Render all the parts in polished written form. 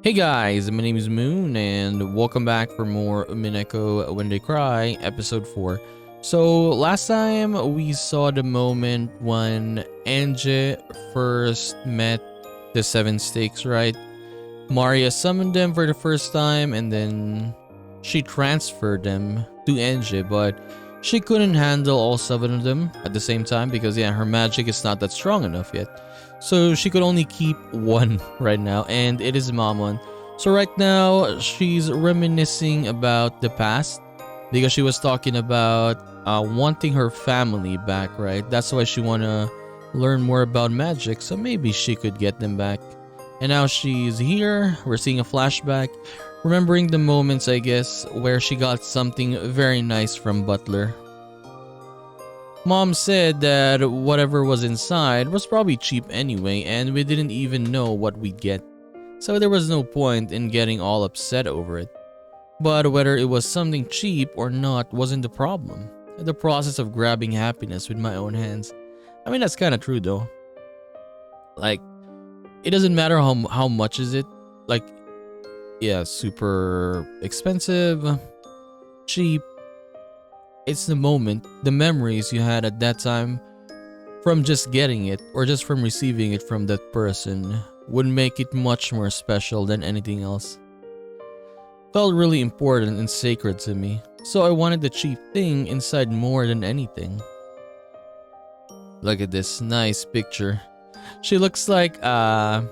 Hey guys, my name is Moon and welcome back for more Umineko When They Cry, episode 4. So last time we saw the moment when Angie first met the Seven Stakes, right? Maria summoned them for the first time and then she transferred them to Angie, but she couldn't handle all 7 of them at the same time because her magic is not that strong enough yet. So she could only keep one right now, and it is Mamon. So right now she's reminiscing about the past because she was talking about wanting her family back, right? That's why she wanna learn more about magic, so maybe she could get them back. And now she's here, we're seeing a flashback, remembering the moments, I guess, where she got something very nice from Butler. Mom said that whatever was inside was probably cheap anyway, and we didn't even know what we'd get. So there was no point in getting all upset over it. But whether it was something cheap or not wasn't the problem. The process of grabbing happiness with my own hands. I mean, that's kind of true though. Like, it doesn't matter how much is it. Like, yeah, super expensive, cheap. It's the moment, the memories you had at that time from just getting it or just from receiving it from that person would make it much more special than anything else. Felt really important and sacred to me, so I wanted the cheap thing inside more than anything. Look at this nice picture. She looks like Burn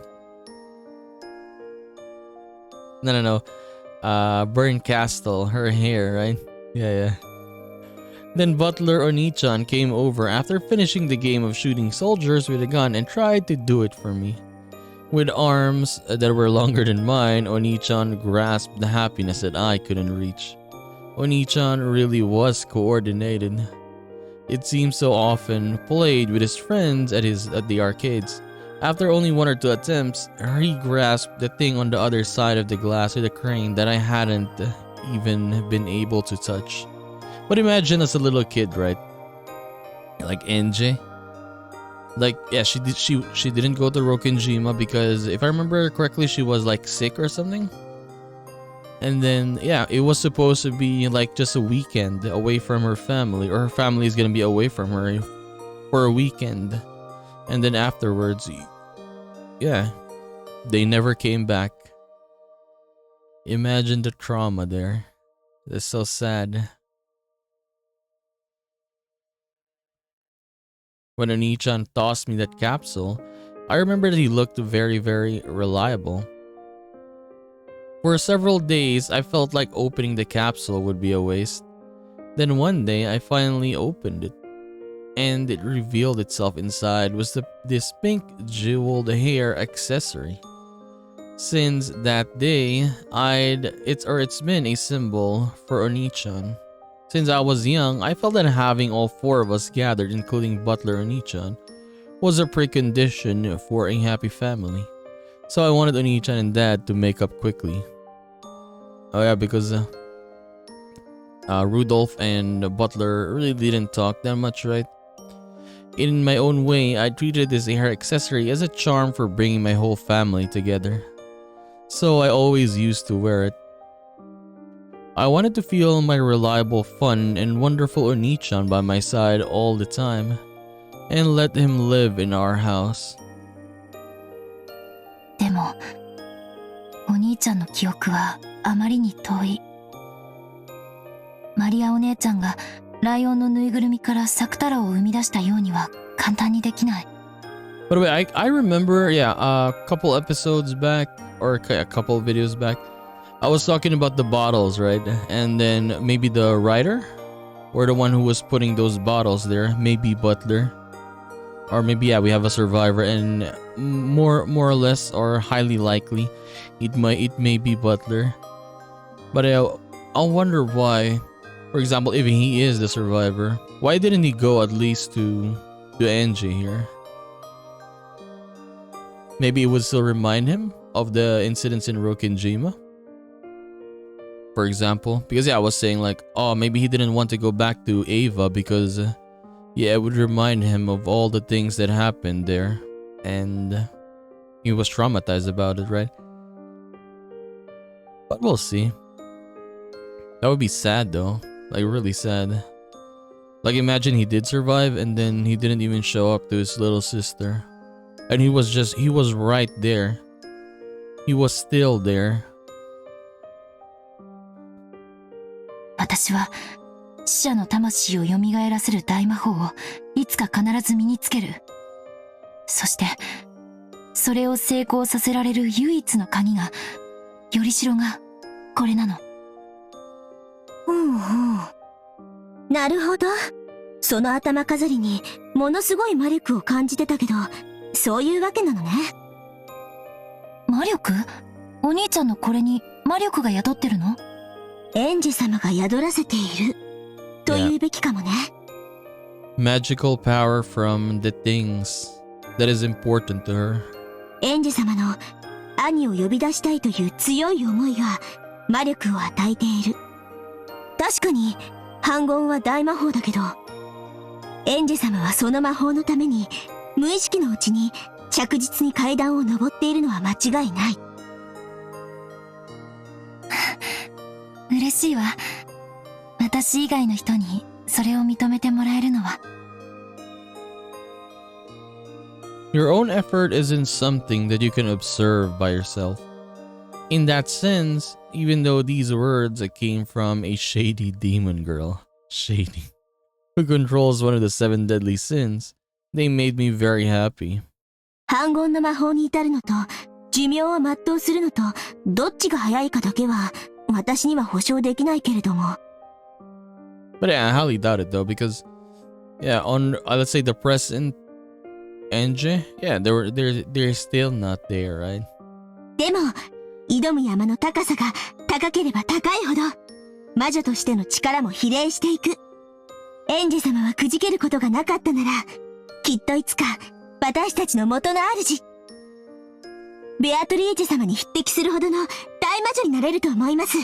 Castle, her hair, right? Yeah. Then Butler Onichan came over after finishing the game of shooting soldiers with a gun and tried to do it for me. With arms that were longer than mine, Onichan grasped the happiness that I couldn't reach. Onichan really was coordinated. It seems so often played with his friends at the arcades. After only 1 or 2 attempts, he grasped the thing on the other side of the glass with a crane that I hadn't even been able to touch. But imagine as a little kid, right? Like Angie. Like, yeah, she didn't go to Rokinjima because if I remember correctly, she was like sick or something. And then, yeah, it was supposed to be like just a weekend away from her family, or her family is gonna be away from her for a weekend. And then afterwards, yeah, they never came back. Imagine the trauma there. That's so sad. When Onichan tossed me that capsule, I remember that he looked very, very reliable. For several days, I felt like opening the capsule would be a waste. Then one day, I finally opened it, and it revealed itself inside was this pink jeweled hair accessory. Since that day, it's been a symbol for Onichan. Since I was young, I felt that having all 4 of us gathered, including Butler Onichan, was a precondition for a happy family. So I wanted Onichan and Dad to make up quickly. Oh yeah, because Rudolph and Butler really didn't talk that much, right? In my own way, I treated this hair accessory as a charm for bringing my whole family together. So I always used to wear it. I wanted to feel my reliable, fun, and wonderful Onichan by my side all the time, and let him live in our house. でも、お兄ちゃんの記憶はあまりに遠い。マリアお姉ちゃんがライオンのぬいぐるみからサクタラを生み出したようには簡単にできない。By the way, I remember, a couple episodes back, or a couple of videos back, I was talking about the bottles, right? And then maybe the writer, or the one who was putting those bottles there, maybe Butler. Or maybe, we have a survivor, and more or less, or highly likely, it may be Butler. But I wonder why, for example, if he is the survivor, why didn't he go at least to Angie here? Maybe it would still remind him of the incidents in Rokinjima, for example. Because I was saying like, oh, maybe he didn't want to go back to Ava because it would remind him of all the things that happened there, and he was traumatized about it, right? But we'll see. That would be sad though. Like really sad. Like imagine he did survive and then he didn't even show up to his little sister. And he was right there. He was still there. 私は死者の魂を蘇らせる大魔法をいつか必ず身につける。そしてそれを成功させられる唯一の鍵が、よりしろがこれなの。なるほど。その頭飾りにものすごい魔力を感じてたけど、そういうわけなのね。魔力？お兄ちゃんのこれに魔力が宿ってるの？エンジェ様が宿らせていると言うべきかもね。Magical power from the things that is important to her. エンジェ様の兄を呼び出したいという強い思いが魔力を与えている。確かに反言は大魔法だけど、エンジェ様はその魔法のために無意識のうちに着実に階段を登っているのは間違いない。嬉しいわ。私以外の人にそれを認めてもらえるのは。Your own effort isn't something that you can observe by yourself. In that sense, even though these words came from a shady demon girl, shady, who controls one of the 7 deadly sins, they made me very happy. 反言の魔法に至るのと寿命を全うするのとどっちが早いかだけは私には保証できないけれども。But yeah, I highly doubt it though, because yeah, on let's say the present Enje, yeah, they're still not there, right? でも挑む山の高さが高ければ高いほど魔女としての力も比例していく。エンジェ様はくじけることがなかったなら、きっといつか私たちの元の主ベアトリーチェ様に匹敵するほどの大魔女になれると思います。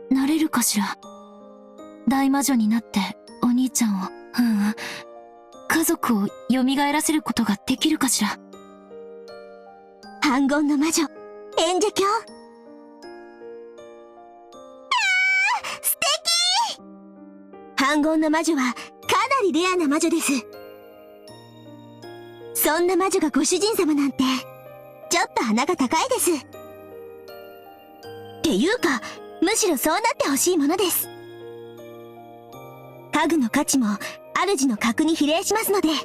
なれるかしら。大魔女になってお兄ちゃんを、家族を蘇らせることができるかしら。反言の魔女エンジェ教。素敵。反言の魔女はかなりレアな魔女です。そんな魔女がご主人様なんてちょっと鼻が高いです。っていうかむしろそうなってほしいものです。家具の価値も主の格に比例しますので。も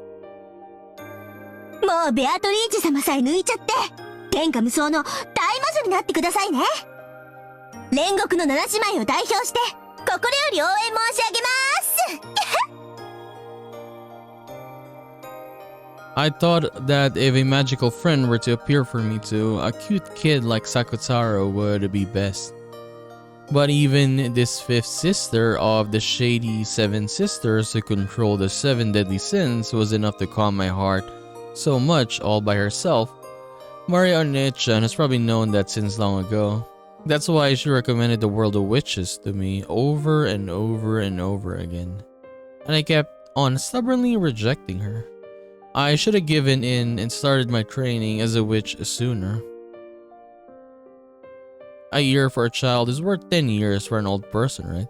うベアトリーチェ様さえ抜いちゃって天下無双の大魔女になってくださいね。煉獄の7姉妹を代表して心より応援申し上げます。I thought that if a magical friend were to appear for me too, a cute kid like Sakutaro would be best. But even this 5th sister of the shady 7 sisters who control the 7 deadly sins was enough to calm my heart so much all by herself. Maria Onechan has probably known that since long ago. That's why she recommended the World of Witches to me over and over and over again. And I kept on stubbornly rejecting her. I should have given in and started my training as a witch sooner. A year for a child is worth 10 years for an old person, right?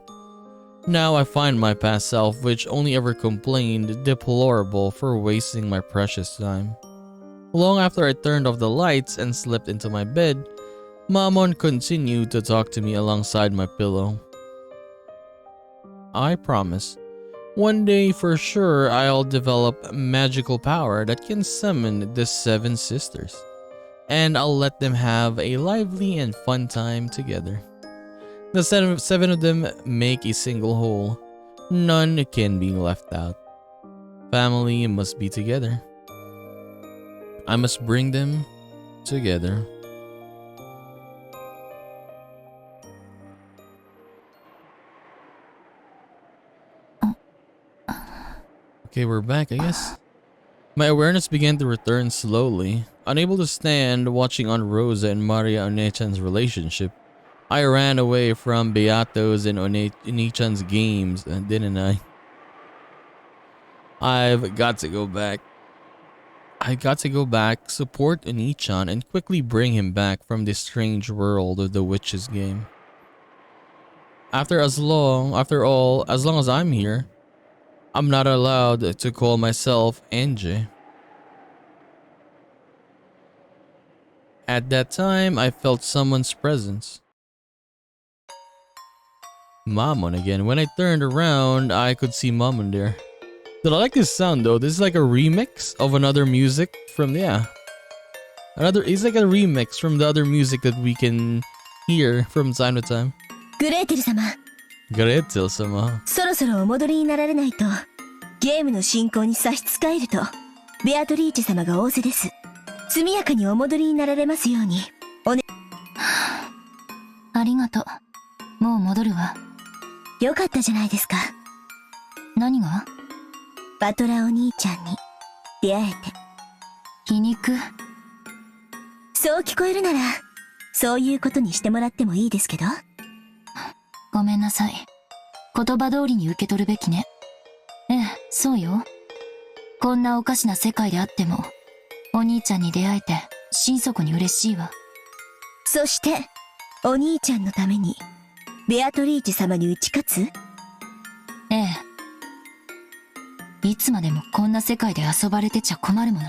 Now I find my past self, which only ever complained, deplorable for wasting my precious time. Long after I turned off the lights and slipped into my bed, Mamon continued to talk to me alongside my pillow. I promise, one day for sure I'll develop magical power that can summon the 7 sisters. And I'll let them have a lively and fun time together. The 7 of them make a single whole. None can be left out. Family must be together. I must bring them together. Okay, we're back, I guess. My awareness began to return slowly. Unable to stand watching on Rosa and Maria Onechan's relationship, I ran away from Beato's and Onechan's games, didn't I? I've got to go back. I got to go back, support Oni-chan, and quickly bring him back from this strange world of the witches game. As long as I'm here, I'm not allowed to call myself Angie. At that time, I felt someone's presence. Mamon again. When I turned around, I could see Mamon there. Dude, I like this sound though. This is like a remix of another music from, it's like a remix from the other music that we can hear from time to time. グレーテル様、グレーテル様。そろそろお戻りになられないと、ゲームの進行に差し支えると、ベアトリーチェ様が仰せです。速やかにお戻りになられますように、ありがとう。もう戻るわ。よかったじゃないですか。何が？バトラお兄ちゃんに出会えて。皮肉？そう聞こえるなら、そういうことにしてもらってもいいですけど。ごめんなさい。言葉通りに受け取るべきね。ええ、そうよ。こんなおかしな世界であっても、お兄ちゃんに出会えて心底に嬉しいわ。そして、お兄ちゃんのために、ベアトリーチェ様に打ち勝つ？ええ。いつまでもこんな世界で遊ばれてちゃ困るもの。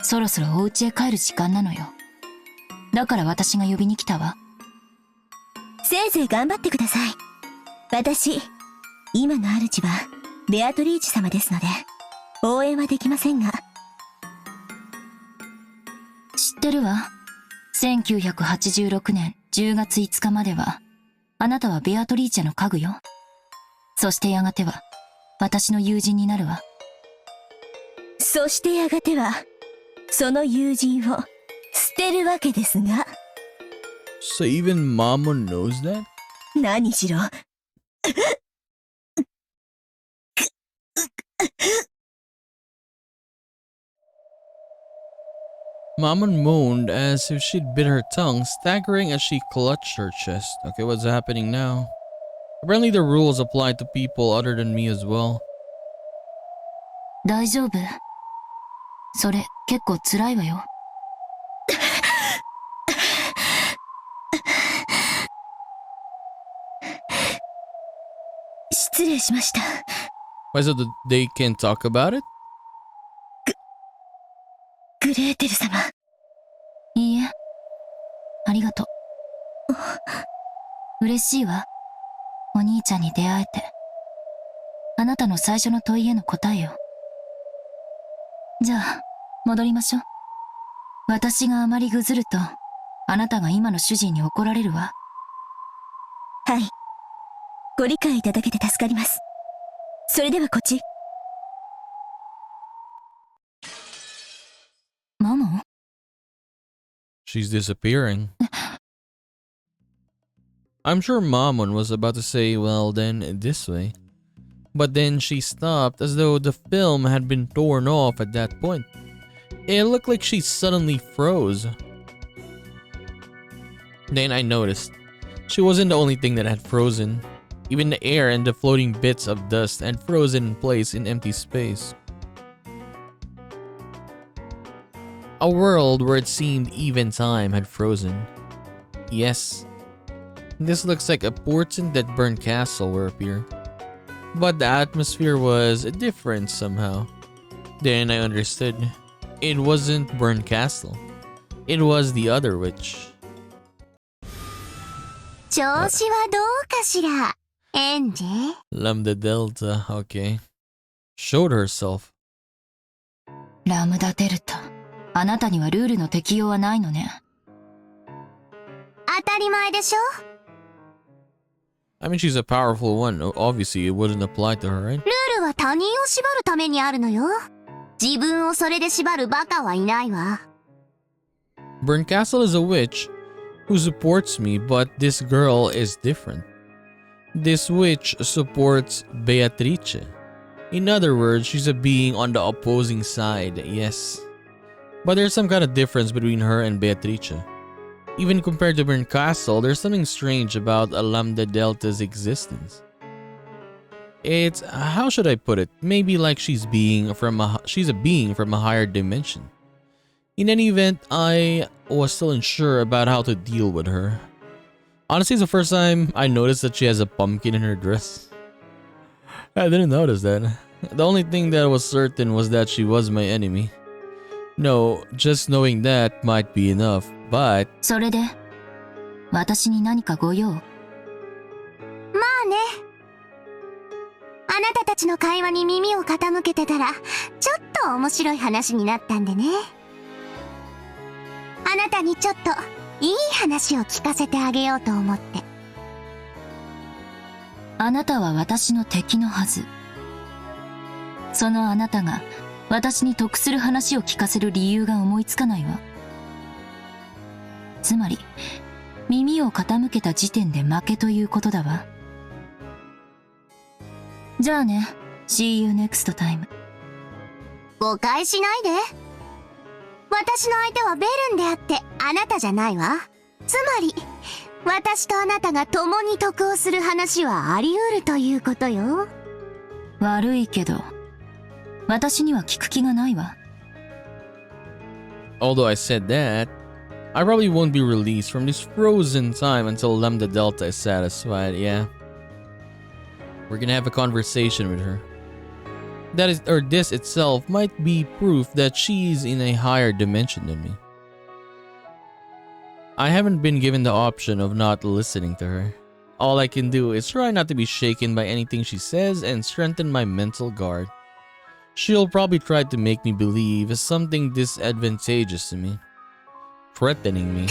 そろそろお家へ帰る時間なのよ。だから私が呼びに来たわ。せいぜい頑張ってください。私、今の主は、ベアトリーチェ様ですので、応援はできませんが。知ってるわ。1986年10月5日までは、あなたはベアトリーチェの家具よ。そしてやがては、私の友人になるわ。そしてやがては、その友人を捨てるわけですが。So even Mama knows that? 何しろ。Mammon moaned as if she'd bit her tongue, staggering as she clutched her chest. Okay, what's happening now? Apparently the rules apply to people other than me as well. 大丈夫？それ、結構辛いわよ。失礼しました。Why, so they can't talk about it? グレーテル様。いいえ。ありがとう。嬉しいわ。お兄ちゃんに出会えて。あなたの最初の問いへの答えよ。じゃあ、戻りましょう。私があまりぐずると、あなたが今の主人に怒られるわ。はい。ご理解いただけて助かります。それではこっち。マモン？ She's disappearing. I'm sure Mammon was about to say, well then, this way. But then she stopped as though the film had been torn off at that point. It looked like she suddenly froze. Then I noticed. She wasn't the only thing that had frozen. Even the air and the floating bits of dust had frozen in place in empty space. A world where it seemed even time had frozen. Yes. This looks like a portent that burnt castle will appear. But the atmosphere was different somehow. Then I understood. It wasn't Burn Castle. It was the other witch. 調子はどうかしら、エンジェ。Lambda Delta, okay. Showed herself. ラムダデルタ。あなたにはルールの適用はないのね。当たり前でしょ。I mean, she's a powerful one. Obviously, it wouldn't apply to her, right? ルールは他人を縛るためにあるのよ。自分をそれで縛るバカはいないわ。Burn Castle is a witch who supports me, but this girl is different. This witch supports Beatrice. In other words, she's a being on the opposing side, yes. But there's some kind of difference between her and Beatrice. Even compared to Burn Castle, there's something strange about a Lambda Delta's existence. It's how should I put it? Maybe like she's a being from a higher dimension. In any event, I was still unsure about how to deal with her. Honestly, it's the first time I noticed that she has a pumpkin in her dress. I didn't notice that. The only thing that was certain was that she was my enemy. No, just knowing that might be enough, but... それで、私に何かご用？まあね。あなたたちの会話に耳を傾けてたら、ちょっと面白い話になったんでね。あなたにちょっといい話を聞かせてあげようと思って。あなたは私の敵のはず。そのあなたが私に得する話を聞かせる理由が思いつかないわ。つまり、耳を傾けた時点で負けということだわ。じゃあね、See you next time。誤解しないで。私の相手はベルンであってあなたじゃないわ。つまり、私とあなたが共に得をする話はあり得るということよ。悪いけど、私には聞く気がないわ。Although I said that, I probably won't be released from this frozen time until Lambda Delta is satisfied, yeah. We're gonna have a conversation with her. This itself might be proof that she's in a higher dimension than me. I haven't been given the option of not listening to her. All I can do is try not to be shaken by anything she says and strengthen my mental guard. She'll probably try to make me believe something disadvantageous to me. Threatening me.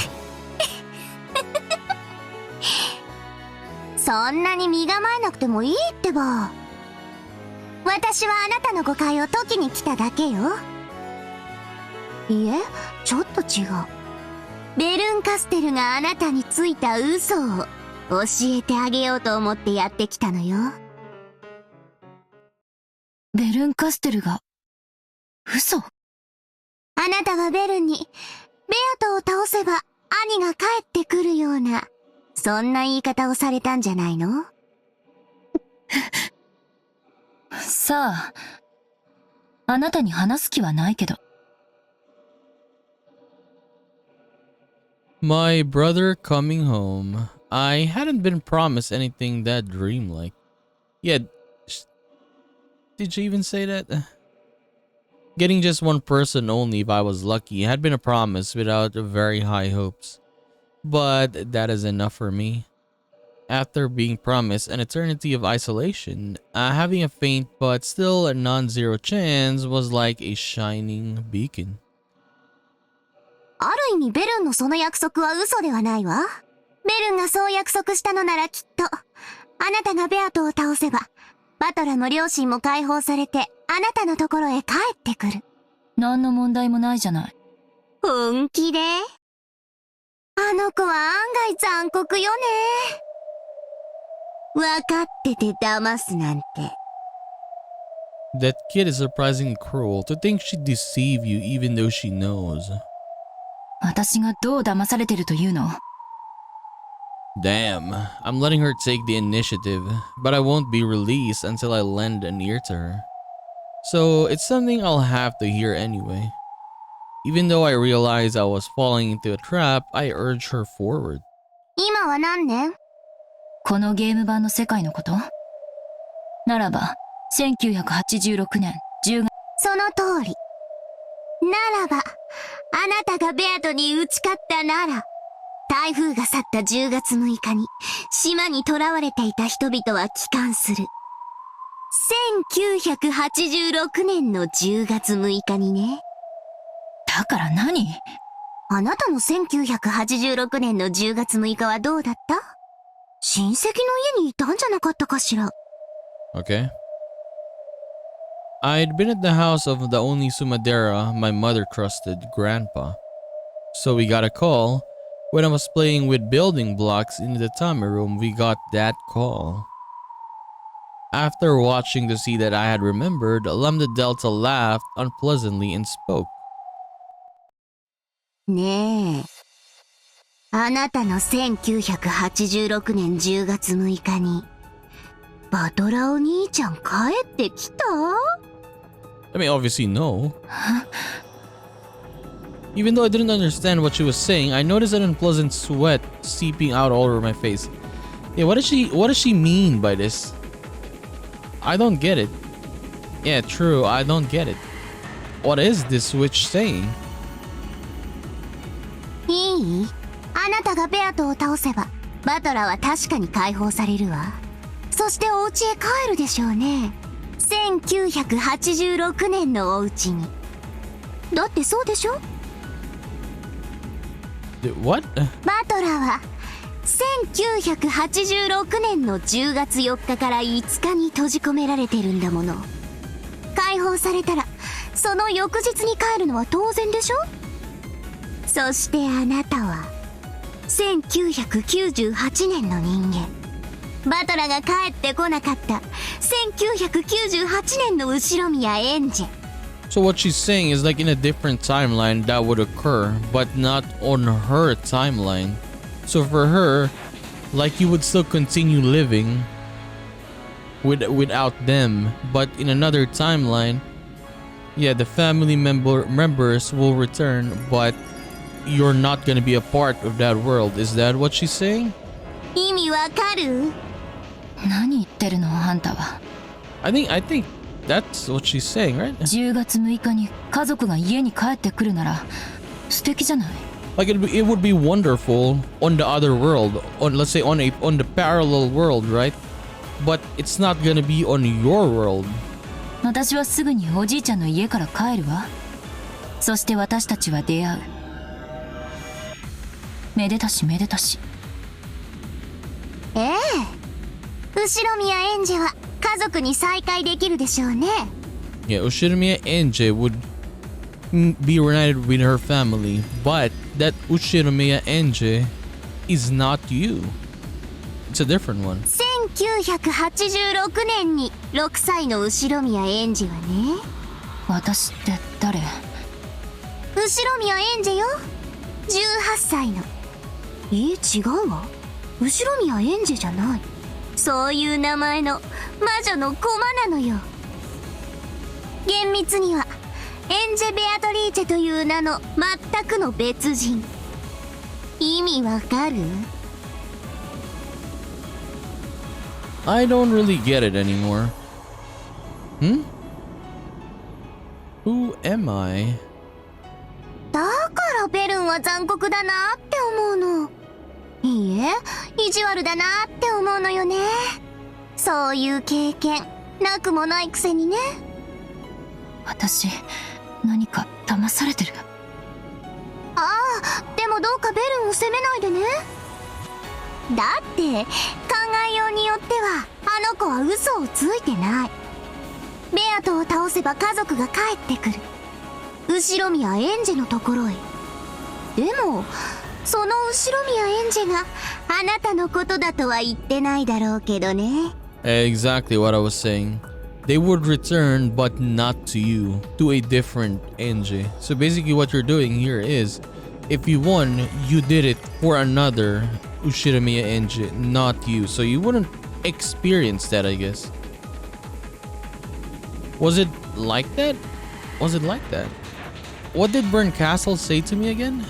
そんなに身構えなくてもいいってば。私はあなたの誤解を解きに来ただけよ。いえ、ちょっと違う。ベルンカステルがあなたについた嘘を教えてあげようと思ってやってきたのよ。ベルンカステルが嘘？あなたはベルンにベアトを倒せば兄が帰ってくるような、そんな言い方をされたんじゃないの？さあ、あなたに話す気はないけど。My brother coming home. I hadn't been promised anything that dreamlike. Yeah, did she even say that? Getting just one person only if I was lucky had been a promise without very high hopes. But that is enough for me. After being promised an eternity of isolation, having a faint but still a non-zero chance was like a shining beacon. ある意味ベルンのその約束は嘘ではないわ。ベルンがそう約束したのならきっと、あなたがベアトを倒せば、バトラも両親も解放されて、あなたのところへ帰ってくる。何の問題もないじゃない。本気で？あの子は案外残酷よね。わかってて騙すなんて。That kid is surprisingly cruel to think she'd deceive you even though she knows. 私がどう騙されてるというの？ Damn, I'm letting her take the initiative, but I won't be released until I lend an ear to her. So it's something I'll have to hear anyway. Even though I realize I was falling into a trap, I urge her forward. 今は何年？このゲーム版の世界のこと？ならば、1986年10月。その通り。ならば、あなたがベアトに打ち勝ったなら、台風が去った10月6日に、島に囚われていた人々は帰還する。1986年の10月6日にね。だから何？あなたの1986年の10月6日はどうだった？親戚の家にいたんじゃなかったかしら。Okay. I'd been at the house of the only Sumadera my mother trusted, Grandpa. So we got a call. When I was playing with building blocks in the Tame room, we got that call. After watching to see that I had remembered, Lambda Delta laughed unpleasantly and spoke. ねえ。あなたの1986年10月6日に、バトラお兄ちゃん帰ってきた？ I mean, obviously no. Even though I didn't understand what she was saying, I noticed an unpleasant sweat seeping out all over my face. Yeah, what does she mean by this? I don't get it. Yeah, true, I don't get it. What is this witch saying? いい？あなたがベアトを倒せば、バトラは確かに解放されるわ。そしてお家へ帰るでしょうね。1986年のお家に。だってそうでしょ？ What? バトラは1986年の10月4日から5日に閉じ込められてるんだもの。解放されたらその翌日に帰るのは当然でしょ？そしてあなたは1998年の人間。バトラが帰ってこなかった1998年の後宮エンジェ。 So what she's saying is like in a different timeline that would occur, but not on her timeline. So for her, like you would still continue living without them, but in another timeline, yeah, the family members will return, but you're not gonna be a part of that world. Is that what she's saying? 意味わかる？何言ってるのあんたは。 I think that's what she's saying, right? 10月6日に家族が家に帰ってくるなら素敵じゃない。 Like it would be wonderful on the other world, on let's say on the parallel world, right? But it's not gonna be on your world. 私はすぐにおじいちゃんの家から帰るわ。そして私たちは出会う。めでたしめでたし。ええ、後宮エンジェは家族に再会できるでしょうね。 Yeah, Ushirimiya Enje would be reunited with her family, but that Ushirimiya Enje is not you. It's a different one. 1986年に6歳の後宮エンジェはね。私って誰？後宮エンジェよ。18歳の。違うわ。後宮エンジェじゃない。そういう名前の魔女の駒なのよ。厳密にはエンジェ・ベアトリーチェという名の全くの別人。意味わかる？ I don't really get it anymore. Who am I? だからベルンは残酷だなって思うの。いいえ、意地悪だなって思うのよね。そういう経験なくもないくせにね。私何か騙されてる？ああ、でもどうかベルンを責めないでね。だって考えようによってはあの子は嘘をついてない。ベアトを倒せば家族が帰ってくる。後宮エンジェのところへ。でもその後宮エンジェがあなたのことだとは言ってないだろうけどね。 Exactly what I was saying. They would return, but not to you, to a different Enje. So basically what you're doing here is, if you won, you did it for another Ushirimiya Enje, not you. So you wouldn't experience that, I guess. Was it like that? Was it like that? What did Burn Castle say to me again?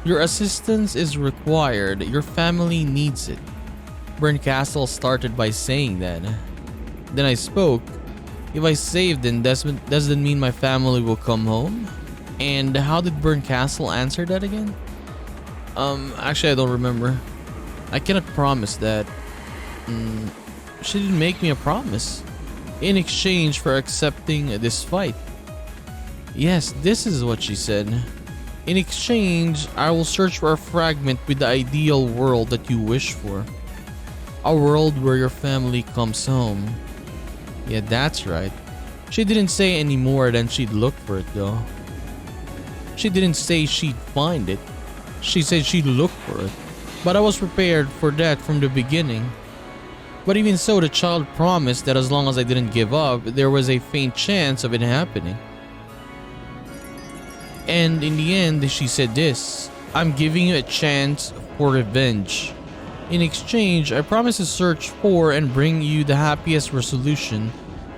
Your assistance is required. Your family needs it. Burn Castle started by saying that. Then I spoke. If I save them, doesn't mean my family will come home? And how did Burn Castle answer that again? Actually I don't remember. I cannot promise that. She didn't make me a promise. In exchange for accepting this fight. Yes, this is what she said. In exchange, I will search for a fragment with the ideal world that you wish for. A world where your family comes home. Yeah, that's right. She didn't say any more than she'd look for it though. She didn't say she'd find it. She said she'd look for it. But I was prepared for that from the beginning. But even so, the child promised that as long as I didn't give up, there was a faint chance of it happening. And in the end, she said this: I'm giving you a chance for revenge. In exchange, I promise to search for and bring you the happiest resolution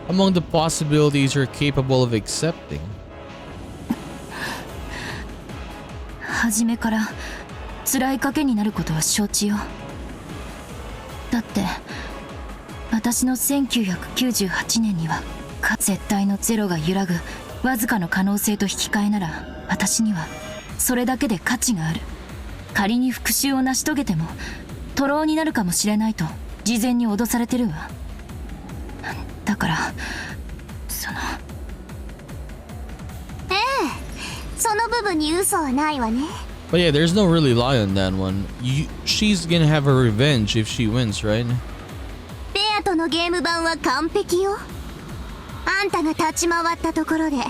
among the possibilities you're capable of accepting. 初めから辛い賭けになることは承知よ。だって私の1998年には絶対のゼロが揺らぐわずかの可能性と引き換えなら、私にはそれだけで価値がある。仮に復讐を成し遂げても徒労になるかもしれないと事前に脅されてるわ。だからそのその部分に嘘はないわね。 But yeah, there's no really lie on that one. She's gonna have her revenge if she wins, right? ベアとのゲーム版は完璧よ。あんたが立ち回ったところでベ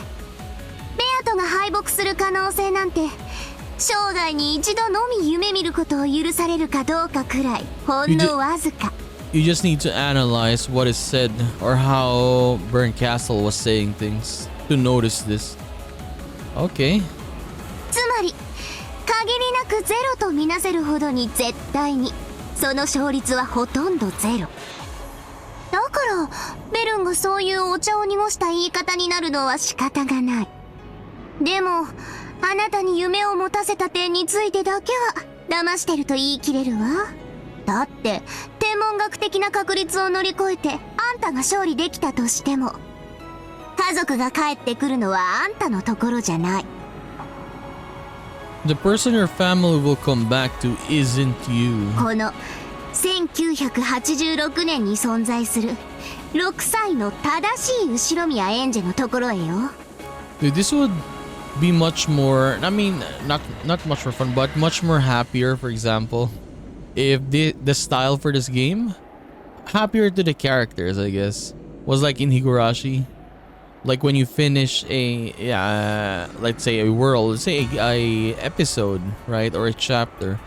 アとが敗北する可能性なんて生涯に一度のみ夢見ることを許されるかどうかくらいほんのわずか。 You just need to analyze what is said or how Burn Castle was saying things to notice this. Okay. つまり限りなくゼロとみなせるほどに絶対にその勝率はほとんどゼロだから、ベルンがそういうお茶を濁した言い方になるのは仕方がない。でもあなたに夢を持たせた点についてだけは騙してると言い切れるわ。だって天文学的な確率を乗り越えてあんたが勝利できたとしても家族が帰ってくるのはあんたのところじゃない。 The person your family will come back to isn't you. この1986年に存在する6歳の正しい後宮エンジェのところへよ。 Dude, this would be much more, I mean, not much more fun, but much more happier, for example, if the style for this game, happier to the characters, I guess, was like in Higurashi. Like when you finish a, let's say a world, let's say a episode, right, or a chapter,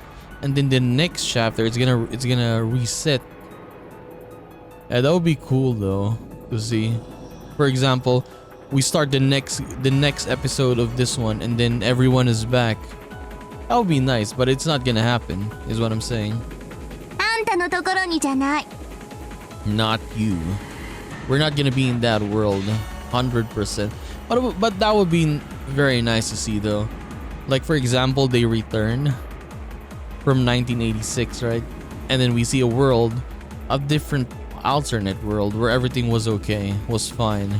and then the next chapter it's gonna reset. Yeah, that would be cool though to see. For example, we start the next episode of this one, and then everyone is back. That would be nice, but it's not gonna happen, is what I'm saying. あんたのところにじゃない。 Not you. We're not gonna be in that world. 100%. But that would be very nice to see though. Like for example, they return from 1986, right? And then we see a world, a different alternate world where everything was okay, was fine.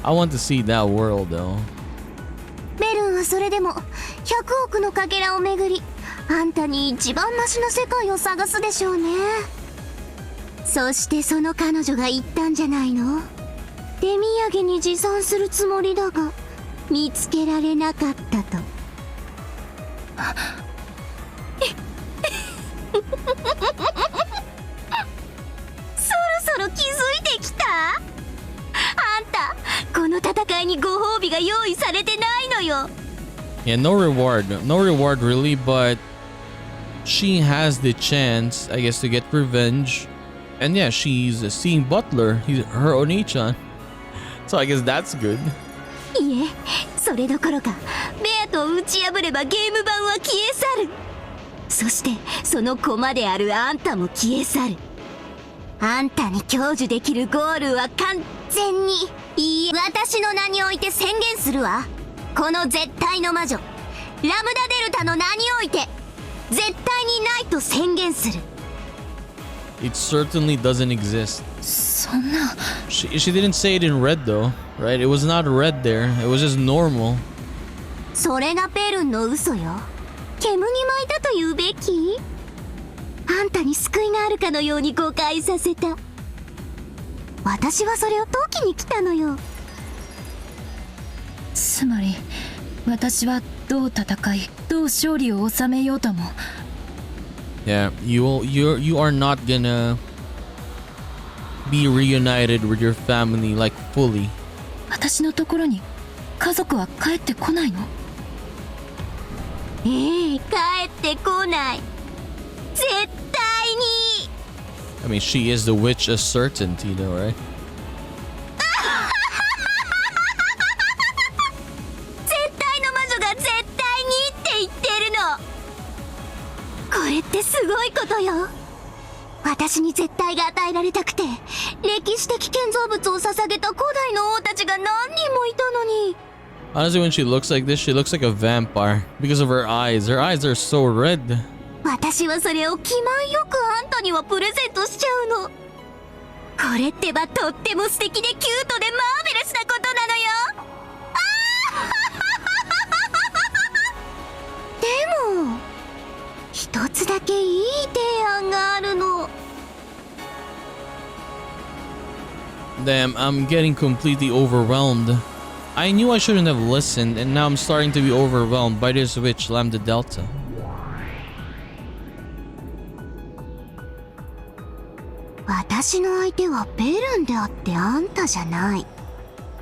I want to see that world though. ベルンはそれでも100億のかけらをめぐりあんたに一番マシな世界を探すでしょうね。そしてその彼女が言ったんじゃないの？手土産に持参するつもりだが見つけられなかったと。そろそろ気づいてきた？あんたこの戦いにご褒美が用意されてないのよ。 Yeah, no reward really, but she has the chance, I guess, to get revenge. And yeah, she's seeing Butler, he's her Oni-chan. So I guess that's good. いえ、それどころかベアと打ち破ればゲーム版は消え去る。そしてその駒であるあんたも消え去る。あんたに享受できるゴールは完全に、いいえ、私の名において宣言するわ。この絶対の魔女ラムダデルタの名において絶対にないと宣言する。 It certainly doesn't exist. そんな。 She didn't say it in red though, right? It was not red there. It was just normal. それがベルンの嘘よ。煙に巻いたと言うべき？あんたに救いがあるかのように誤解させた。私はそれを解きに来たのよ。つまり私はどう戦いどう勝利を収めようとも。 Yeah, you are not gonna be reunited with your family like fully. 私のところに家族は帰ってこないの？ええ、帰ってこない。絶対に。 I mean, she is the witch, a certainty though, right? 絶対の魔女が絶対にって言ってるの。これれってすごいことよ。私に絶対が与えられたくて、歴史的建造物を捧げた古代の王たちが何人もいたのに。Honestly, when she looks like this, she looks like a vampire because of her eyes. Her eyes are so red. 私はそれを気前よくあんたにはプレゼントしちゃうの。これってばとっても素敵でキュートでマーベラスなことなのよ。でも一つだけいい提案があるの。Damn, I'm getting completely overwhelmed. I knew I shouldn't have listened, and now I'm starting to be overwhelmed by this witch, Lambda Delta. 私の相手はベルンであってあんたじゃない。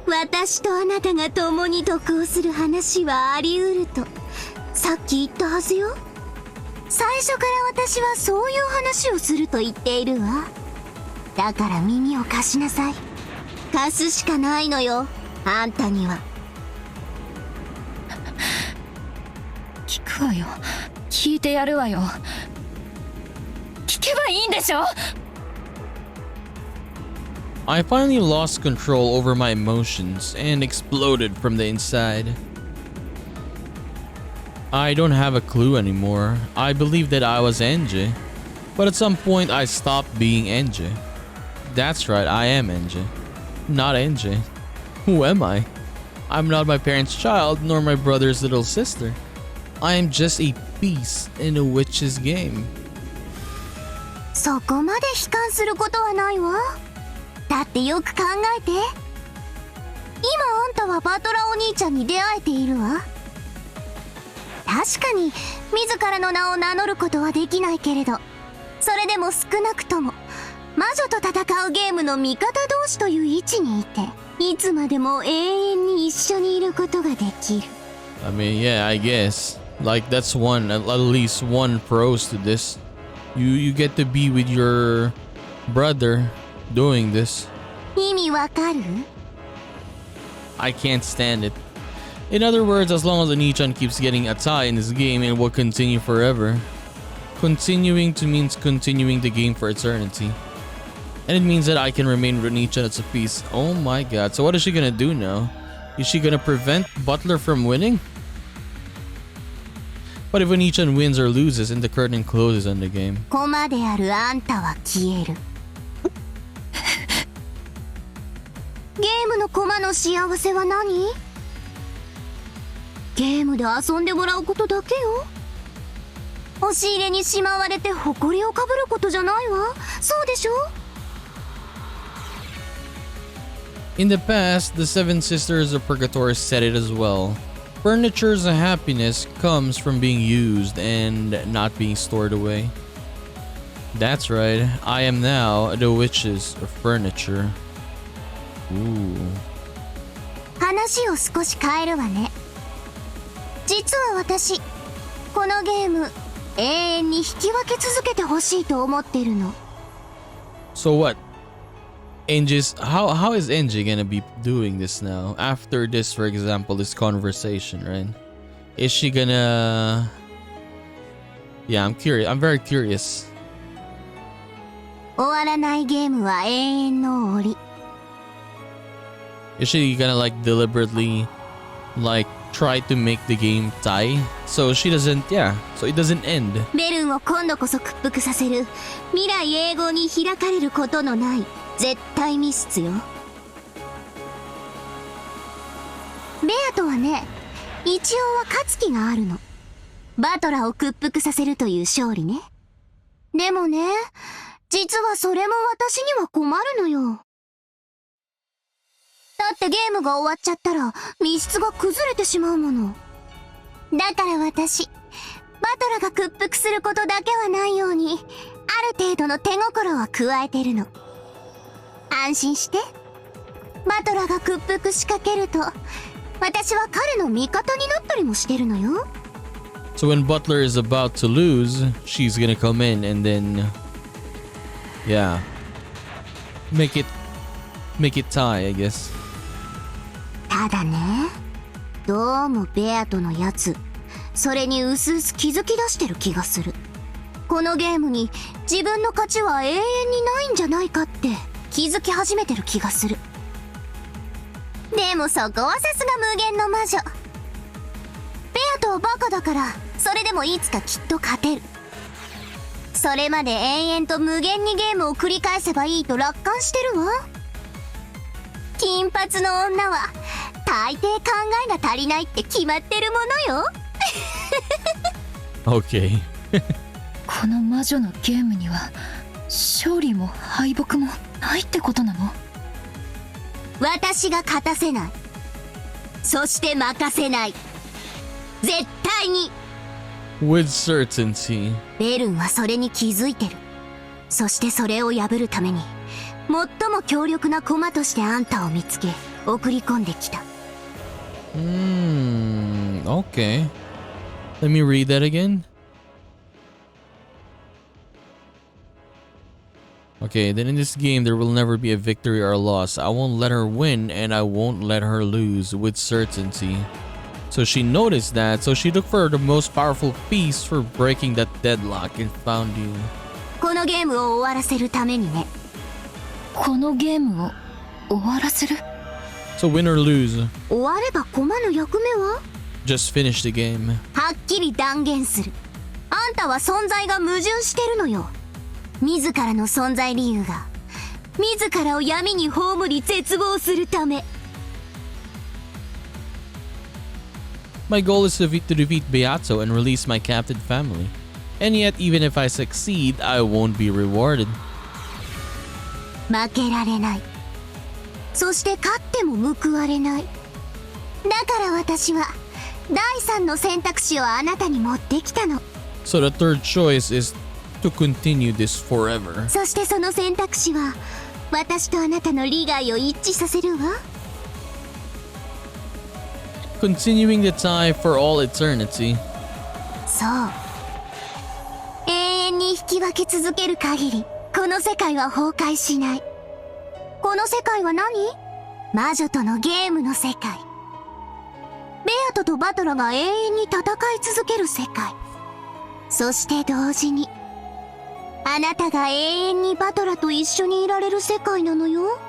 私とあなたが共に得をする話はあり得るとさっき言ったはずよ。最初から私はそういう話をすると言っているわ。だから耳を貸しなさい。貸すしかないのよ、あんたには。聞くわよ。聞いてやるわよ。聞けばいいんでしょ。I finally lost control over my emotions and exploded from the inside. I don't have a clue anymore. I believed that I was Angie, but at some point I stopped being Angie. That's right, I am Angie. Not Angie. Who am I? I'm not my parents' child nor my brother's little sister. I am just a piece in a witch's game. そこまで悲観することはないわ。だってよく考えて。今あんたはバトラお兄ちゃんに出会えているわ。確かに自らの名を名乗ることはできないけれど、それでも少なくとも魔女と戦うゲームの味方同士という位置にいて、いつまでも永遠に一緒にいることができる。 I mean, yeah, I guess. Like that's one, at least one pros to this. You get to be with your brother doing this. 意味わかる？ I can't stand it. In other words, as long as Oni-chan keeps getting a tie in this game, it will continue forever. Continuing to means continuing the game for eternity. And it means that I can remain with Oni-chan as a piece. Oh my god, so what is she gonna do now? Is she gonna prevent Butler from winning? But if Oni-chan wins or loses and the curtain closes on the game? 駒であるあんたは消える。ゲームの駒の幸せは何？ゲームで遊んでもらうことだけよ。押し入れにしまわれて埃をかぶることじゃないわ。そうでしょ？ In the past, the Seven Sisters of Purgatory said it as well. Furniture's happiness comes from being used and not being stored away. That's right, I am now the witch's furniture. Ooh. 話を少し変えるわね。実は私、このゲーム永遠に引き分け続けてほしいと思ってるの。 So what? Angie's how is Angie gonna be doing this now? After this, for example, this conversation, right? Is she gonna... Yeah, I'm curious. I'm very curious. 終わらないゲームは永遠の終わり。 Is she gonna like deliberately like try to make the game die so she doesn't, yeah, so it doesn't end? ベルンを今度こそ屈服させる未来永劫に開かれることのない絶対ミスよ。ベアとはね、一応は勝つ気があるの。バトラを屈服させるという勝利ね。でもね、実はそれも私には困るのよ。だってゲームが終わっちゃったら密室が崩れてしまうもの。だから私、バトラが屈服することだけはないように、ある程度の手心は加えてるの。安心して。バトラが屈服しかけると、私は彼の味方になったりもしてるのよ。So when Butler is about to lose, she's gonna come in and then, yeah, make it tie, I guess. ただね、どうもベアとのやつ、それにうすうす気づき出してる気がする。このゲームに自分の勝ちは永遠にないんじゃないかって気づき始めてる気がする。でもそこはさすが無限の魔女。ベアとはバカだからそれでもいつかきっと勝てる。それまで延々と無限にゲームを繰り返せばいいと楽観してるわ。金髪の女は大抵考えが足りないって決まってるものよ。Okay. この魔女のゲームには勝利も敗北もないってことなの？私が勝たせない。そして負かせない。絶対に。With certainty. ベルンはそれに気づいてる。そしてそれを破るために最も強力な駒としてあんたを見つけ送り込んできた。Okay. Let me read that again. Okay, then in this game there will never be a victory or a loss. I won't let her win and I won't let her lose with certainty. So she noticed that, so she looked for the most powerful piece for breaking that deadlock and found you. このゲームを終わらせるためにね。このゲームを終わらせる？ So win or lose, 終われば駒の役目は just finish the game. はっきり断言する。あんたは存在が矛盾してるのよ。自らの存在理由が自らを闇に葬り絶望するため。My goal is to defeat Beato and release my captive family. And yet, even if I succeed, I won't be rewarded. 負けられない。そして勝っても報われない。だから私は第三の選択肢をあなたに持ってきたの。 So the third choice is to continue this forever. そしてその選択肢は私とあなたの利害を一致させるわ。Continuing the tie for all eternity. そう。永遠に引き分け続ける限りこの世界は崩壊しない。この世界は何？魔女とのゲームの世界。ベアトとバトラが永遠に戦い続ける世界。そして同時にあなたが永遠にバトラと一緒にいられる世界なのよ。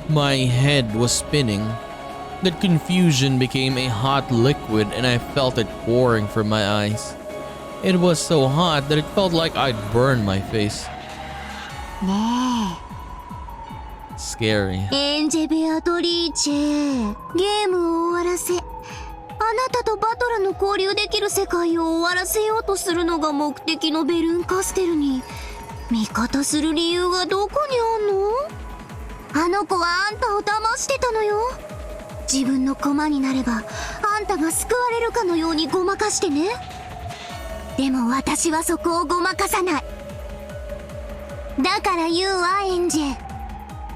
My head was spinning. That confusion became a hot liquid and I felt it pouring from my eyes. It was so hot that it felt like I'd burn my face. ね Scary. え、エンジェ・ベアトリーチェ、ゲームを終わらせ、あなたとバトラの交流できる世界を終わらせようとするのが目的のベルンカステルに味方する理由がどこにあんの？あの子はあんたを騙してたのよ。自分の駒になればあんたが救われるかのようにごまかしてね。でも私はそこをごまかさない。だから言うわ、エンジェ。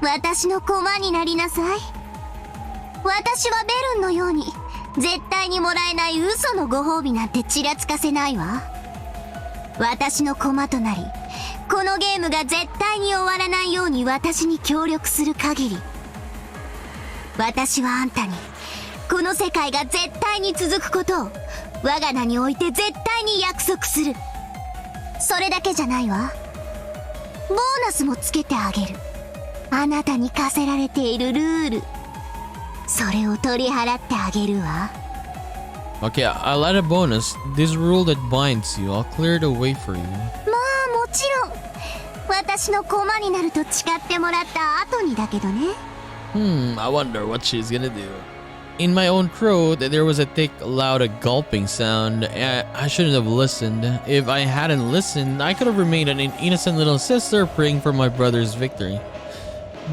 私の駒になりなさい。私はベルンのように絶対にもらえない嘘のご褒美なんてちらつかせないわ。私の駒となりこのゲームが絶対に終わらないように私に協力する限り、私はあんたにこの世界が絶対に続くことを我が名において絶対に約束する。それだけじゃないわ。ボーナスもつけてあげる。あなたに課せられているルール、それを取り払ってあげるわ。 Okay, I'll add a bonus. This rule that binds you, I'll clear it away for you. まあもちろん私の駒になると誓ってもらった後にだけどね。I wonder what she's gonna do. In my own throat, there was a thick, loud, gulping sound. I shouldn't have listened. If I hadn't listened, I could have remained an innocent little sister praying for my brother's victory.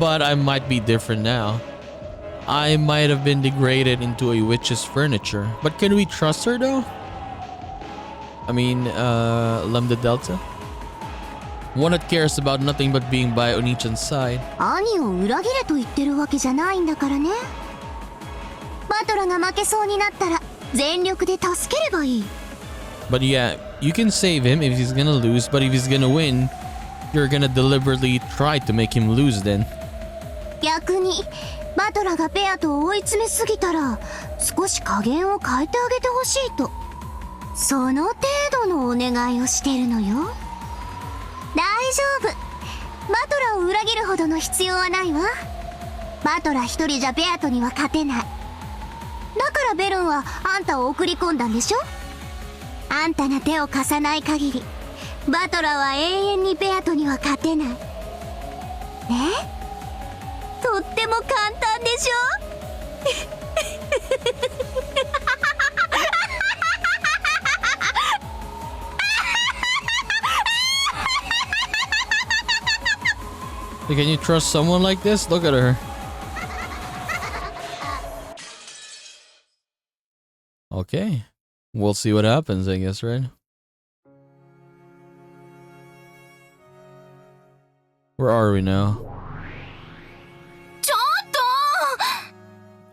But I might be different now. I might have been degraded into a witch's furniture. But can we trust her though? I mean, Lambda Delta? One that cares about nothing but being by Onichan's side. 兄を裏切れと言ってるわけじゃないんだからね。バトラが負けそうになったら全力で助ければいい。 But yeah, you can save him if he's gonna lose, but if he's gonna win, you're gonna deliberately try to make him lose then. 逆にバトラがベアと追い詰めすぎたら少し加減を変えてあげてほしいと、その程度のお願いをしてるのよ。大丈夫、バトラを裏切るほどの必要はないわ。バトラ一人じゃベアトには勝てない。だからベルンはあんたを送り込んだんでしょ。あんたが手を貸さない限りバトラは永遠にベアトには勝てない。ね、とっても簡単でしょ。Can you trust someone like this? Look at her. Okay. We'll see what happens, I guess, right? Where are we now?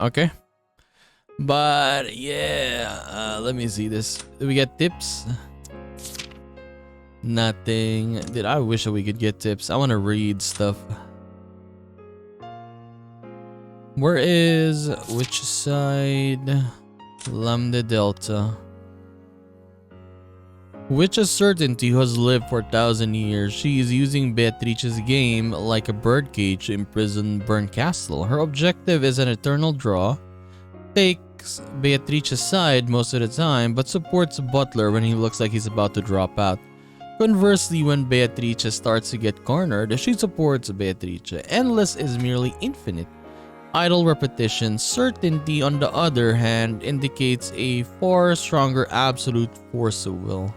Okay. But yeah, let me see this. Did we get tips? Nothing. I wish that we could get tips. I want to read stuff. Where is which side? Lambda Delta. Witch's certainty who has lived for 1,000 years. She is using Beatrice's game like a birdcage to imprison Burnt Castle. Her objective is an eternal draw. Takes Beatrice's side most of the time, but supports Butler when he looks like he's about to drop out. Conversely, when Beatrice starts to get cornered, she supports Beatrice. Endless is merely infinite. Idle repetition. Certainty, on the other hand, indicates a far stronger absolute force of will.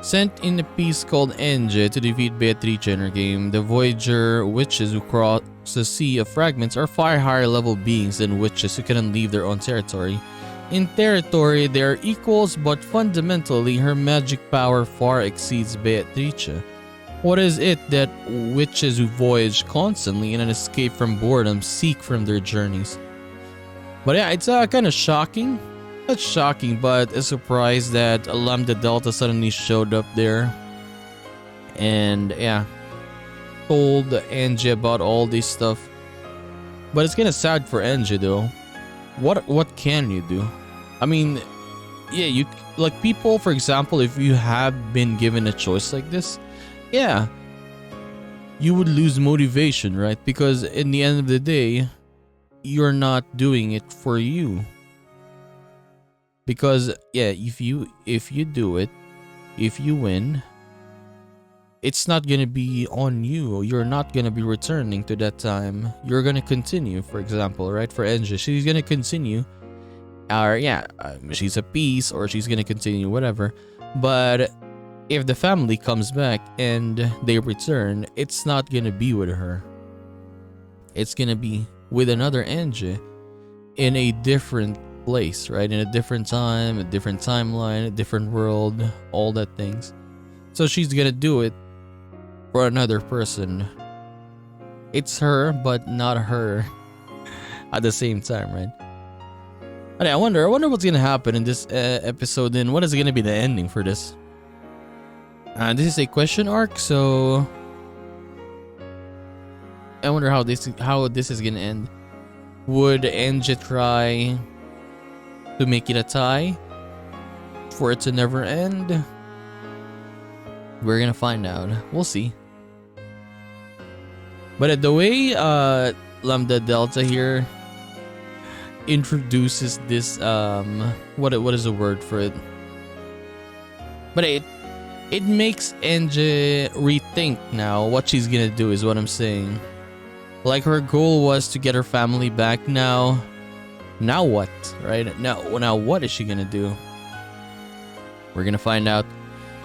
Sent in a piece called Enge to defeat Beatrice in her game, the Voyager witches who cross the sea of fragments are far higher level beings than witches who cannot leave their own territory. In territory, they are equals, but fundamentally, her magic power far exceeds Beatrice. What is it that witches who voyage constantly in an escape from boredom seek from their journeys? But yeah, it's kind of shocking. Not shocking, but a surprise that Lambda Delta suddenly showed up there. And yeah, told Angie about all this stuff. But it's kind of sad for Angie though. What can you do? I mean, yeah, you like people, for example, if you have been given a choice like this, yeah, you would lose motivation, right? Because in the end of the day, you're not doing it for you. Because yeah, if you do it, if you win, it's not gonna be on you. You're not gonna be returning to that time. You're gonna continue, for example, right? For Enja, she's gonna continue. Or yeah, she's a piece, or she's gonna continue, whatever. But if the family comes back and they return, it's not gonna be with her. It's gonna be with another Enja in a different place, right? In a different time, a different timeline, a different world, all that things. So she's gonna do it for another person. It's her, but not her at the same time, right? But I wonder what's gonna happen in this episode, and what is gonna be the ending for this. This is a question arc, so I wonder how this is gonna end. Would Enja try to make it a tie for it to never end? We're gonna find out. We'll see. But the way Lambda Delta here introduces this what is the word for it? But it makes Enja rethink now what she's gonna do, is what I'm saying. Like, her goal was to get her family back. Now what, right? Now what is she gonna do? We're gonna find out.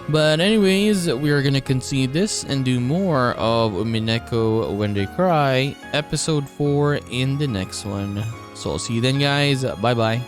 But anyways, we are gonna concede this and do more of Umineko When They Cry episode 4 in the next one. So I'll see you then, guys. Bye bye.